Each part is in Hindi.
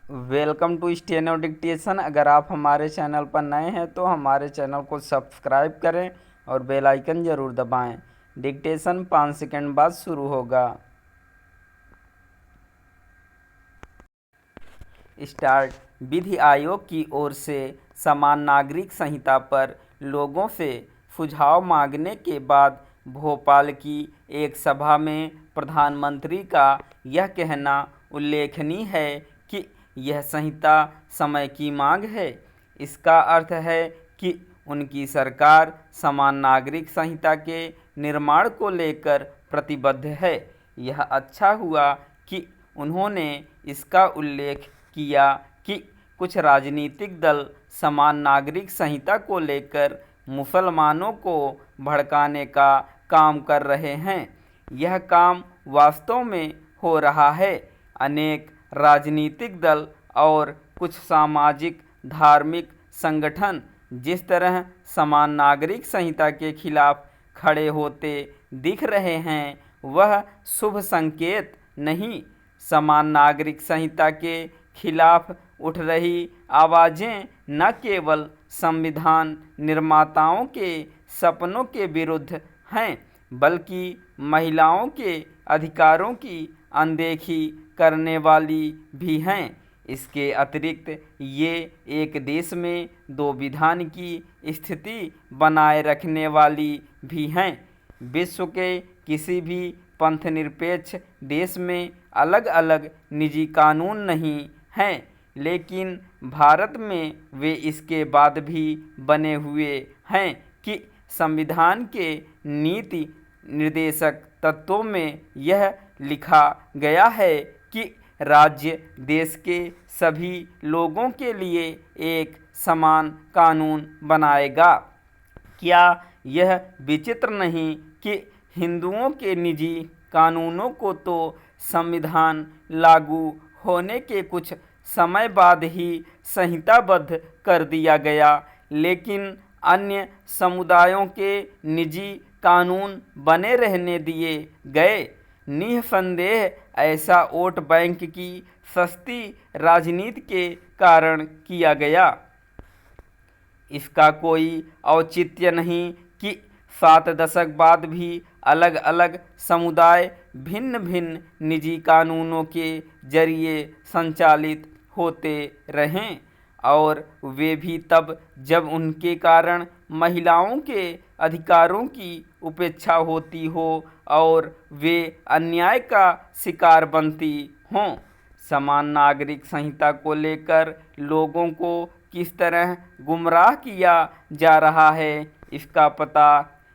Welcome to steno dictation. अगर आप हमारे चैनल पर नए हैं तो हमारे चैनल को सब्सक्राइब करें और बेल आइकन ज़रूर दबाएं। डिक्टेशन 5 सेकंड बाद शुरू होगा। स्टार्ट। विधि आयोग की ओर से समान नागरिक संहिता पर लोगों से सुझाव मांगने के बाद भोपाल की एक सभा में प्रधानमंत्री का यह कहना उल्लेखनीय है कि यह संहिता समय की मांग है। इसका अर्थ है कि उनकी सरकार समान नागरिक संहिता के निर्माण को लेकर प्रतिबद्ध है। यह अच्छा हुआ कि उन्होंने इसका उल्लेख किया कि कुछ राजनीतिक दल समान नागरिक संहिता को लेकर मुसलमानों को भड़काने का काम कर रहे हैं। यह काम वास्तव में हो रहा है। अनेक राजनीतिक दल और कुछ सामाजिक धार्मिक संगठन जिस तरह समान नागरिक संहिता के खिलाफ खड़े होते दिख रहे हैं, वह शुभ संकेत नहीं। समान नागरिक संहिता के खिलाफ उठ रही आवाज़ें न केवल संविधान निर्माताओं के सपनों के विरुद्ध हैं, बल्कि महिलाओं के अधिकारों की अनदेखी करने वाली भी हैं। इसके अतिरिक्त ये एक देश में दो विधान की स्थिति बनाए रखने वाली भी हैं। विश्व के किसी भी पंथनिरपेक्ष देश में अलग अलग निजी कानून नहीं हैं, लेकिन भारत में वे इसके बाद भी बने हुए हैं कि संविधान के नीति निर्देशक तत्वों में यह लिखा गया है कि राज्य देश के सभी लोगों के लिए एक समान कानून बनाएगा। क्या यह विचित्र नहीं कि हिंदुओं के निजी कानूनों को तो संविधान लागू होने के कुछ समय बाद ही संहिताबद्ध कर दिया गया, लेकिन अन्य समुदायों के निजी कानून बने रहने दिए गए। निःसंदेह ऐसा वोट बैंक की सस्ती राजनीति के कारण किया गया। इसका कोई औचित्य नहीं कि 7 दशक बाद भी अलग अलग समुदाय भिन्न भिन्न निजी कानूनों के जरिए संचालित होते रहें, और वे भी तब जब उनके कारण महिलाओं के अधिकारों की उपेक्षा होती हो और वे अन्याय का शिकार बनती हों। समान नागरिक संहिता को लेकर लोगों को किस तरह गुमराह किया जा रहा है, इसका पता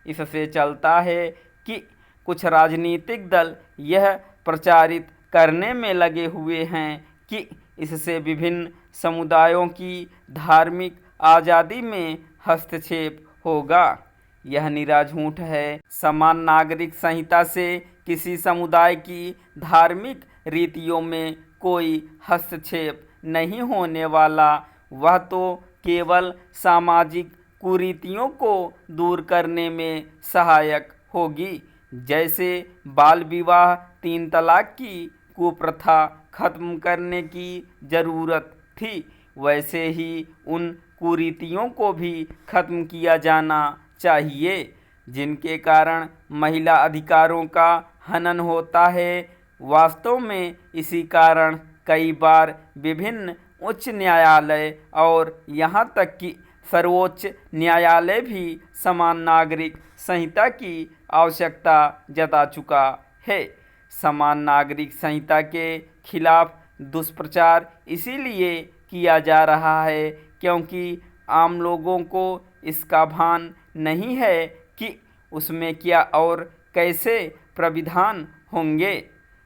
इससे चलता है कि कुछ राजनीतिक दल यह प्रचारित करने में लगे हुए हैं कि इससे विभिन्न समुदायों की धार्मिक आज़ादी में हस्तक्षेप होगा। यह निरा झूठ है। समान नागरिक संहिता से किसी समुदाय की धार्मिक रीतियों में कोई हस्तक्षेप नहीं होने वाला। वह तो केवल सामाजिक कुरीतियों को दूर करने में सहायक होगी। जैसे बाल विवाह, 3 तलाक की कुप्रथा खत्म करने की ज़रूरत थी, वैसे ही उन कुरीतियों को भी खत्म किया जाना चाहिए जिनके कारण महिला अधिकारों का हनन होता है। वास्तव में इसी कारण कई बार विभिन्न उच्च न्यायालय और यहाँ तक कि सर्वोच्च न्यायालय भी समान नागरिक संहिता की आवश्यकता जता चुका है। समान नागरिक संहिता के खिलाफ दुष्प्रचार इसीलिए किया जा रहा है क्योंकि आम लोगों को इसका भान नहीं है कि उसमें क्या और कैसे प्राविधान होंगे।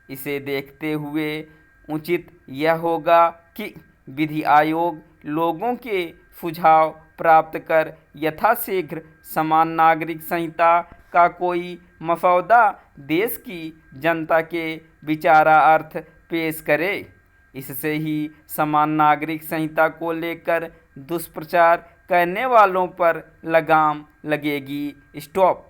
इसे देखते हुए उचित यह होगा कि विधि आयोग लोगों के सुझाव प्राप्त कर यथाशीघ्र समान नागरिक संहिता का कोई मसौदा देश की जनता के विचारार्थ पेश करे। इससे ही समान नागरिक संहिता को लेकर दुष्प्रचार करने वालों पर लगाम लगेगी। स्टॉप।